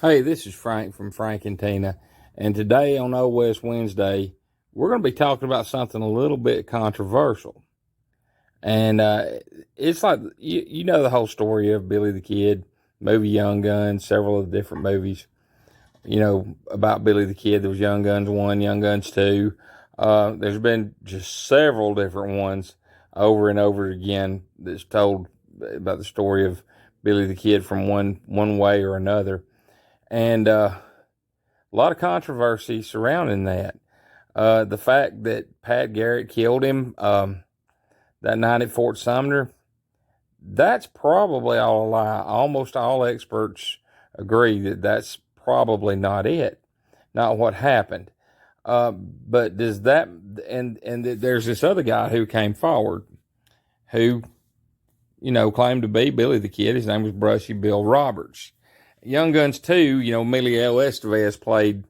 Hey, this is Frank from Frank and Tina, and today on Old West Wednesday, we're going to be talking about something a little bit controversial. And it's like, you know the whole story of Billy the Kid, movie Young Guns, several of the different movies, about Billy the Kid. There was Young Guns 1, Young Guns 2. There's been just several different ones over and over again that's told about the story of Billy the Kid from one way or another. And a lot of controversy surrounding that. The fact that Pat Garrett killed him that night at Fort Sumner, that's probably all a lie. Almost all experts agree that that's probably not it, not what happened. But does that, and there's this other guy who came forward who, claimed to be Billy the Kid. His name was Brushy Bill Roberts. Young Guns 2, Emilio Estevez played,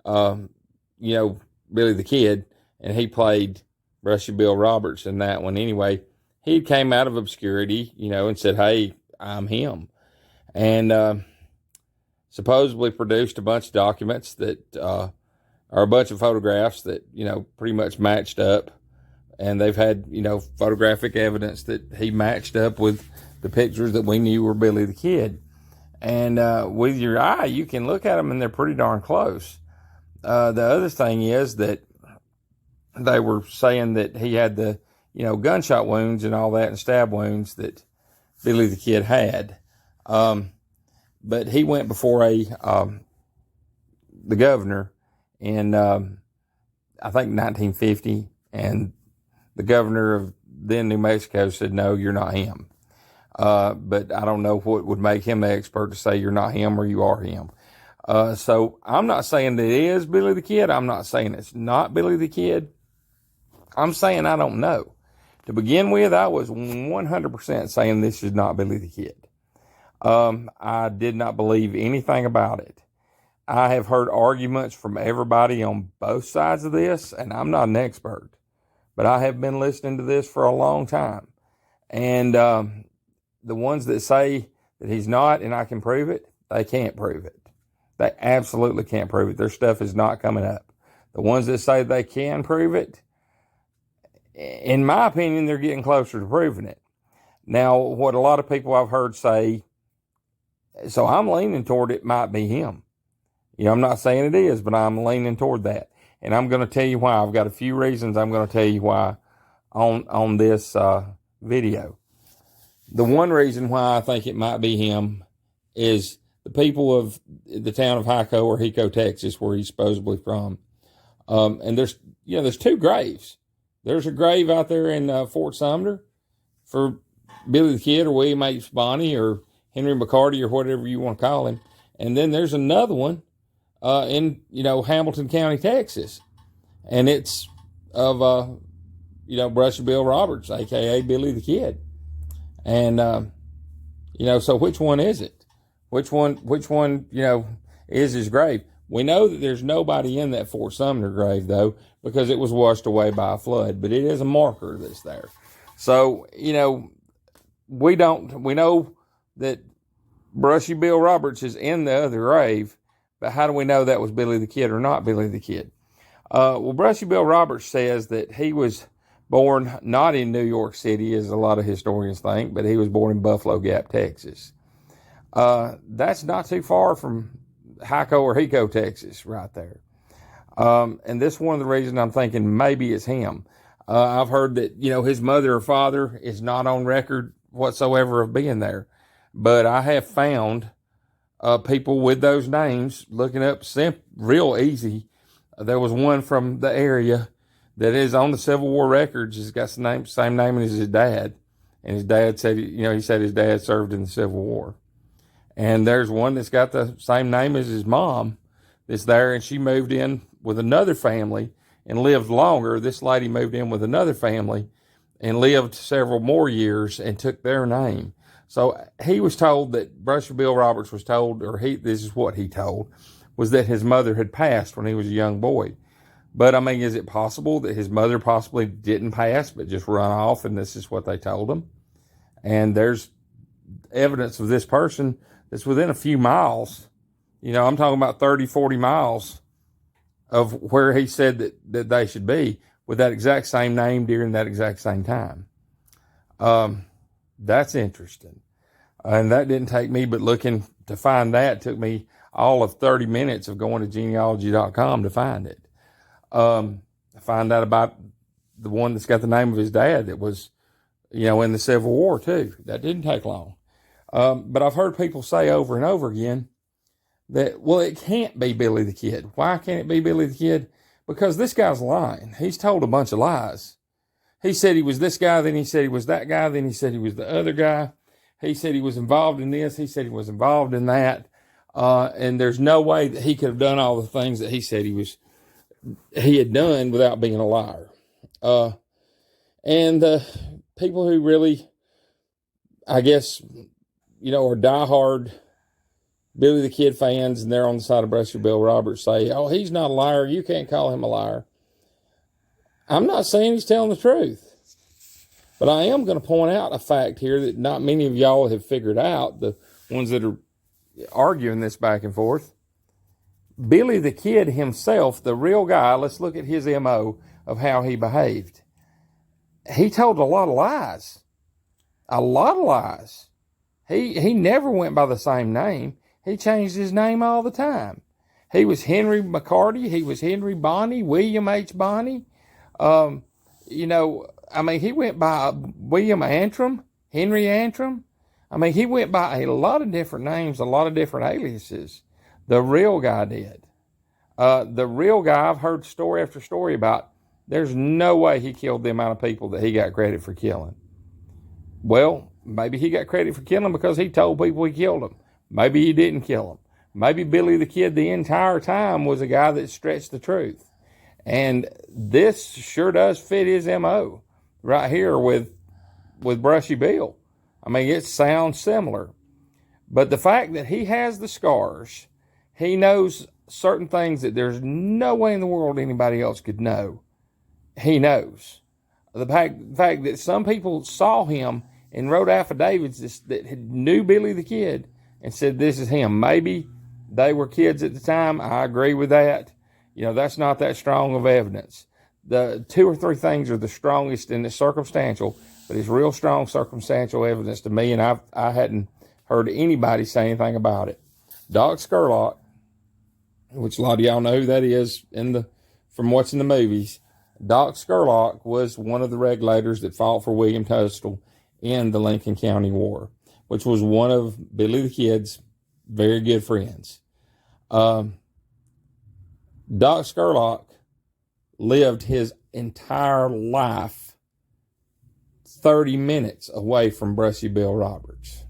Billy the Kid, and he played Brushy Bill Roberts in that one. Anyway, he came out of obscurity, and said, "Hey, I'm him," and supposedly produced a bunch of documents that are a bunch of photographs that pretty much matched up, and they've had photographic evidence that he matched up with the pictures that we knew were Billy the Kid. And with your eye, you can look at them, and they're pretty darn close. The other thing is that they were saying that he had the, gunshot wounds and all that, and stab wounds that Billy the Kid had. But he went before the governor in, I think, 1950, and the governor of then New Mexico said, "No, you're not him." But I don't know what would make him the expert to say you're not him or you are him. So I'm not saying that it is Billy the Kid. I'm not saying it's not Billy the Kid. I'm saying I don't know. To begin with, I was 100% saying this is not Billy the Kid. I did not believe anything about it. I have heard arguments from everybody on both sides of this, and I'm not an expert, but I have been listening to this for a long time. And the ones that say that he's not and I can prove it, they can't prove it. They absolutely can't prove it. Their stuff is not coming up. The ones that say they can prove it, in my opinion, they're getting closer to proving it. Now, what a lot of people I've heard say, so I'm leaning toward it might be him. I'm not saying it is, but I'm leaning toward that. And I'm going to tell you why. I've got a few reasons I'm going to tell you why on this video. The one reason why I think it might be him is the people of the town of Hico or Hico, Texas, where he's supposedly from. And there's two graves. There's a grave out there in Fort Sumner for Billy the Kid or William H. Bonney or Henry McCarty or whatever you want to call him. And then there's another one in, Hamilton County, Texas. And it's of, Brushy Bill Roberts, a.k.a. Billy the Kid. And, so which one is it? Which one, is his grave? We know that there's nobody in that Fort Sumner grave, though, because it was washed away by a flood, but it is a marker that's there. So, we know that Brushy Bill Roberts is in the other grave, but how do we know that was Billy the Kid or not Billy the Kid? Well, Brushy Bill Roberts says that he was born not in New York City, as a lot of historians think, but he was born in Buffalo Gap, Texas. That's not too far from Hico or Hico, Texas, right there. And this is one of the reasons I'm thinking maybe it's him. I've heard that, his mother or father is not on record whatsoever of being there. But I have found people with those names looking up real easy. There was one from the area that is on the Civil War records. He's got the same name as his dad. And his dad said, he said his dad served in the Civil War. And there's one that's got the same name as his mom that's there, and she moved in with another family and lived longer. This lady moved in with another family and lived several more years and took their name. So he was told that Brushy Bill Roberts was told, this is what he told, was that his mother had passed when he was a young boy. But, is it possible that his mother possibly didn't pass but just run off, and this is what they told him? And there's evidence of this person that's within a few miles, I'm talking about 30, 40 miles of where he said that they should be with that exact same name during that exact same time. That's interesting. And that didn't take me, but looking to find that took me all of 30 minutes of going to genealogy.com to find it. Find out about the one that's got the name of his dad that was, in the Civil War too. That didn't take long. But I've heard people say over and over again that, well, it can't be Billy the Kid. Why can't it be Billy the Kid? Because this guy's lying. He's told a bunch of lies. He said he was this guy, then he said he was that guy, then he said he was the other guy. He said he was involved in this, he said he was involved in that. And there's no way that he could have done all the things that he said he had done without being a liar. And people who really, I guess, are diehard Billy the Kid fans, and they're on the side of Brushy Bill Roberts, say, oh, he's not a liar. You can't call him a liar. I'm not saying he's telling the truth. But I am going to point out a fact here that not many of y'all have figured out, the ones that are arguing this back and forth. Billy the Kid himself, the real guy, let's look at his MO of how he behaved. He told a lot of lies. A lot of lies. He never went by the same name. He changed his name all the time. He was Henry McCarty. He was Henry Bonney, William H. Bonney. He went by William Antrim, Henry Antrim. He went by a lot of different names, a lot of different aliases. The real guy did. The real guy, I've heard story after story about, there's no way he killed the amount of people that he got credit for killing. Well, maybe he got credit for killing because he told people he killed them. Maybe he didn't kill them. Maybe Billy the Kid the entire time was a guy that stretched the truth. And this sure does fit his MO right here with Brushy Bill. It sounds similar. But the fact that he has the scars, he knows certain things that there's no way in the world anybody else could know. He knows. The fact that some people saw him and wrote affidavits that knew Billy the Kid and said this is him. Maybe they were kids at the time. I agree with that. That's not that strong of evidence. The 2 or 3 things are the strongest, and it's circumstantial, but it's real strong circumstantial evidence to me, and I hadn't heard anybody say anything about it. Doc Scurlock, which a lot of y'all know who that is from watching the movies. Doc Scurlock was one of the regulators that fought for William Tunstall in the Lincoln County War, which was one of Billy the Kid's very good friends. Doc Scurlock lived his entire life 30 minutes away from Brushy Bill Roberts.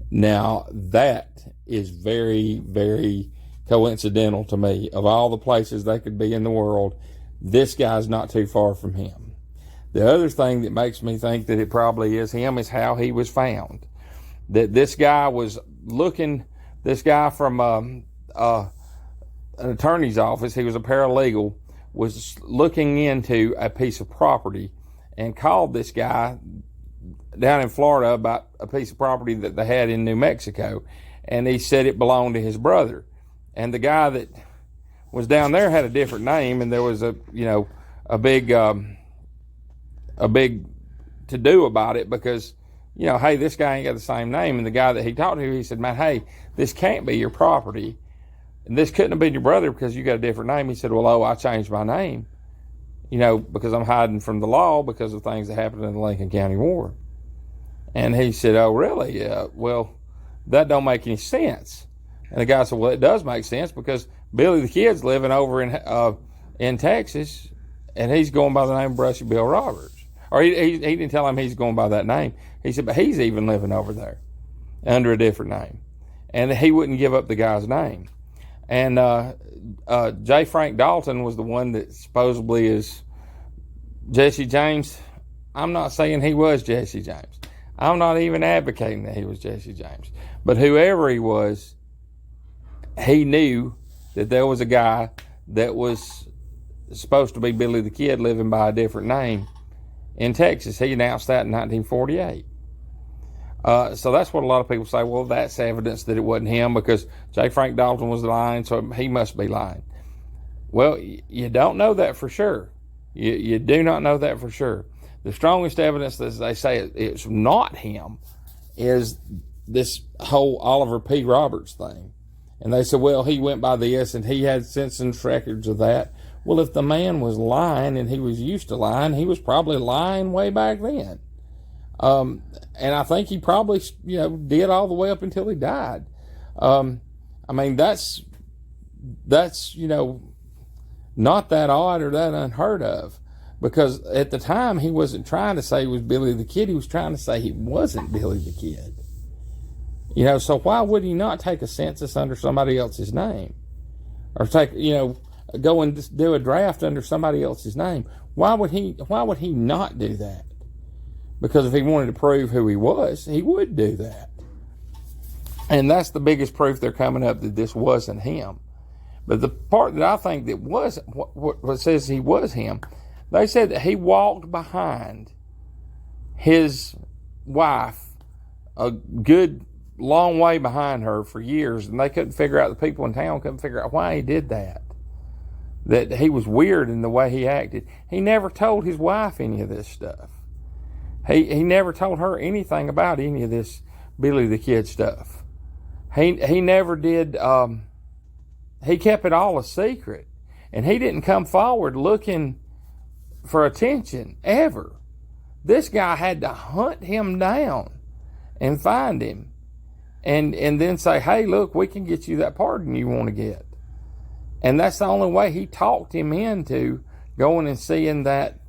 Now, that is very, very coincidental to me. Of all the places they could be in the world, this guy's not too far from him. The other thing that makes me think that it probably is him is how he was found. That this guy was this guy from an attorney's office, he was a paralegal, was looking into a piece of property and called this guy down in Florida about a piece of property that they had in New Mexico. And he said it belonged to his brother. And the guy that was down there had a different name, and there was a big to-do about it because, hey, this guy ain't got the same name. And the guy that he talked to, he said, man, hey, this can't be your property. And this couldn't have been your brother because you got a different name. He said, well, I changed my name, because I'm hiding from the law because of things that happened in the Lincoln County War. And he said, oh, really? Well, that don't make any sense. And the guy said, well, it does make sense because Billy the Kid's living over in Texas, and he's going by the name of Brushy Bill Roberts. Or he didn't tell him he's going by that name. He said, but he's even living over there under a different name. And he wouldn't give up the guy's name. And J. Frank Dalton was the one that supposedly is Jesse James. I'm not saying he was Jesse James. I'm not even advocating that he was Jesse James. But whoever he was, he knew that there was a guy that was supposed to be Billy the Kid living by a different name in Texas. He announced that in 1948. So that's what a lot of people say. Well, that's evidence that it wasn't him because J. Frank Dalton was lying, so he must be lying. Well, you don't know that for sure. You do not know that for sure. The strongest evidence that they say it's not him is this whole Oliver P. Roberts thing. And they said, well, he went by this and he had census records of that. Well, if the man was lying and he was used to lying, he was probably lying way back then. And I think he probably, did all the way up until he died. I mean, that's not that odd or that unheard of, because at the time he wasn't trying to say he was Billy the Kid. He was trying to say he wasn't Billy the Kid. So why would he not take a census under somebody else's name, or go and do a draft under somebody else's name? Why would he not do that? Because if he wanted to prove who he was, he would do that. And that's the biggest proof they're coming up that this wasn't him. But the part that I think that was, what says he was him, they said that he walked behind his wife a good long way behind her for years, and they couldn't figure out, the people in town couldn't figure out why he did that. That he was weird in the way he acted. He never told his wife any of this stuff. He never told her anything about any of this Billy the Kid stuff. He never did. He kept it all a secret, and he didn't come forward looking for attention ever. This guy had to hunt him down and find him, and then say, hey, look, we can get you that pardon you want to get. And that's the only way he talked him into going and seeing that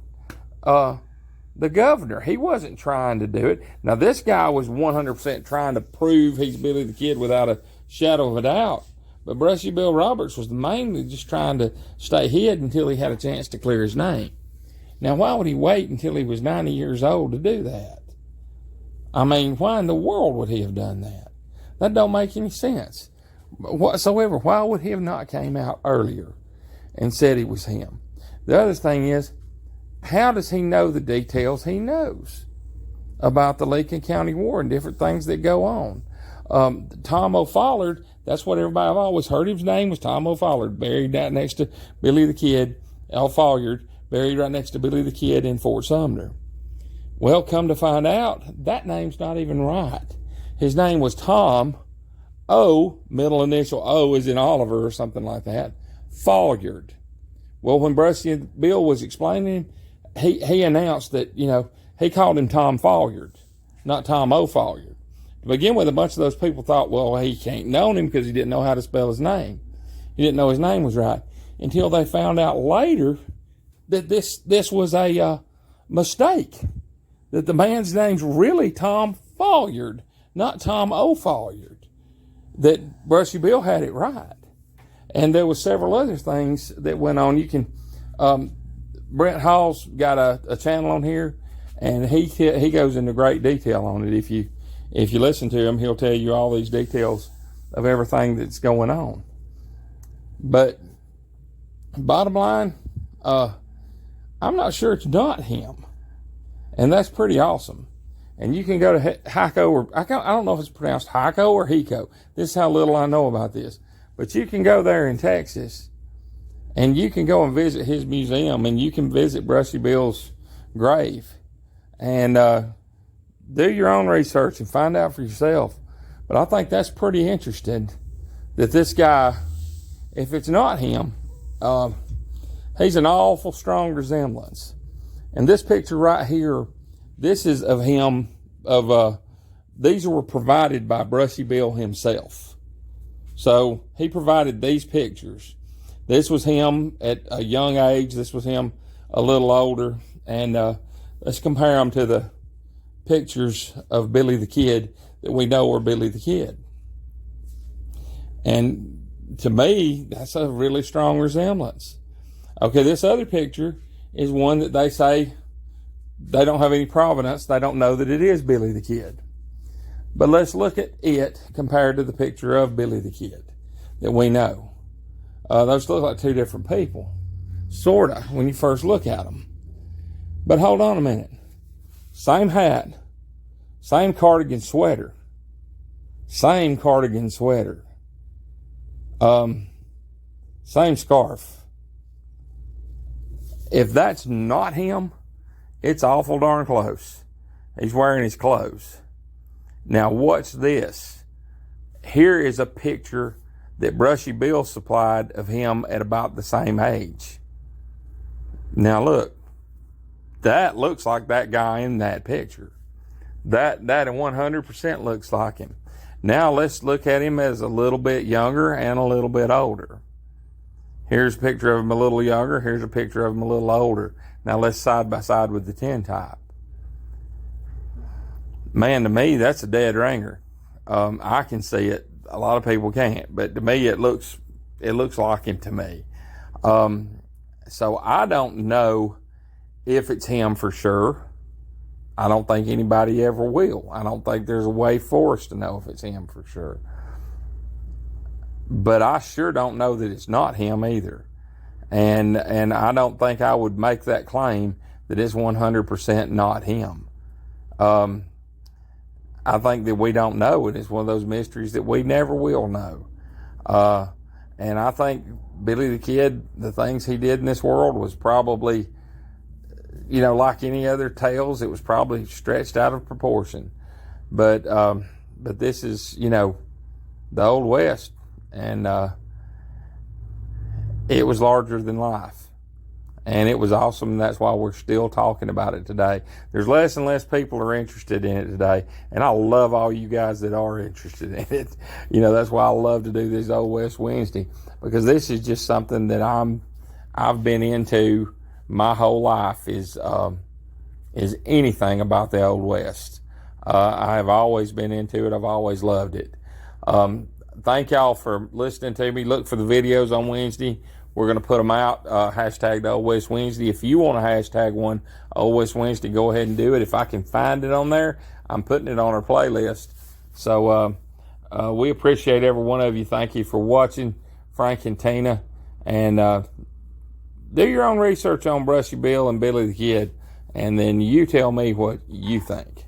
the governor. He wasn't trying to do it. Now, this guy was 100% trying to prove he's Billy the Kid without a shadow of a doubt. But Brushy Bill Roberts was mainly just trying to stay hid until he had a chance to clear his name. Now, why would he wait until he was 90 years old to do that? I mean, why in the world would he have done that? That don't make any sense whatsoever. Why would he have not came out earlier and said he was him? The other thing is, how does he know the details he knows about the Lincoln County War and different things that go on? Tom O'Follard, that's what everybody, I've always heard his name was Tom O'Follard, buried right next to Billy the Kid, O'Follard, buried right next to Billy the Kid in Fort Sumner. Well, come to find out, that name's not even right. His name was Tom O, middle initial O is in Oliver or something like that, Follard. Well, when Brushy Bill was explaining him, he announced that, he called him Tom Follard, not Tom O. Follard. To begin with, a bunch of those people thought, well, he can't know him because he didn't know how to spell his name. He didn't know his name was right. Until they found out later that this was a mistake. That the man's name's really Tom Follard, not Tom O. Follard. That Brushy Bill had it right. And there was several other things that went on. You can, Brent Hall's got a channel on here, and he goes into great detail on it. If you listen to him, he'll tell you all these details of everything that's going on. But bottom line, I'm not sure it's not him, and that's pretty awesome. And you can go to Heiko, or I don't know if it's pronounced Heiko or Hiko. This is how little I know about this. But you can go there in Texas, and you can go and visit his museum, and you can visit Brushy Bill's grave, and do your own research and find out for yourself. But I think that's pretty interesting that this guy, if it's not him, he's an awful strong resemblance. And this picture right here, this is of him. These were provided by Brushy Bill himself. So he provided these pictures. This was him at a young age. This was him a little older. And let's compare them to the pictures of Billy the Kid that we know are Billy the Kid. And to me, that's a really strong resemblance. Okay, this other picture is one that they say they don't have any provenance. They don't know that it is Billy the Kid. But let's look at it compared to the picture of Billy the Kid that we know. Those look like two different people, sort of, when you first look at them. But hold on a minute. Same hat, Same cardigan sweater. Same cardigan sweater. Same scarf. If that's not him, it's awful darn close. He's wearing his clothes. Now watch this. Here is a picture that Brushy Bill supplied of him at about the same age. Now look, that looks like that guy in that picture. That 100% looks like him. Now let's look at him as a little bit younger and a little bit older. Here's a picture of him a little younger. Here's a picture of him a little older. Now let's side by side with the tintype. Man, to me, that's a dead ringer. I can see it. A lot of people can't, but to me, it looks like him to me. So I don't know if it's him for sure. I don't think anybody ever will. I don't think there's a way for us to know if it's him for sure. But I sure don't know that it's not him either. And I don't think I would make that claim that it's 100% not him. I think that we don't know, and it's one of those mysteries that we never will know. And I think Billy the Kid, the things he did in this world was probably, like any other tales, it was probably stretched out of proportion. But this is, the Old West, and it was larger than life. And it was awesome, and that's why we're still talking about it today. There's less and less people are interested in it today, and I love all you guys that are interested in it. That's why I love to do this Old West Wednesday, because this is just something that I've been into my whole life is anything about the Old West. I have always been into it. I've always loved it. Thank y'all for listening to me. Look for the videos on Wednesday. We're going to put them out, hashtag the Old West Wednesday. If you want to hashtag one Old West Wednesday, go ahead and do it. If I can find it on there, I'm putting it on our playlist. So we appreciate every one of you. Thank you for watching, Frank and Tina. And do your own research on Brushy Bill and Billy the Kid, and then you tell me what you think.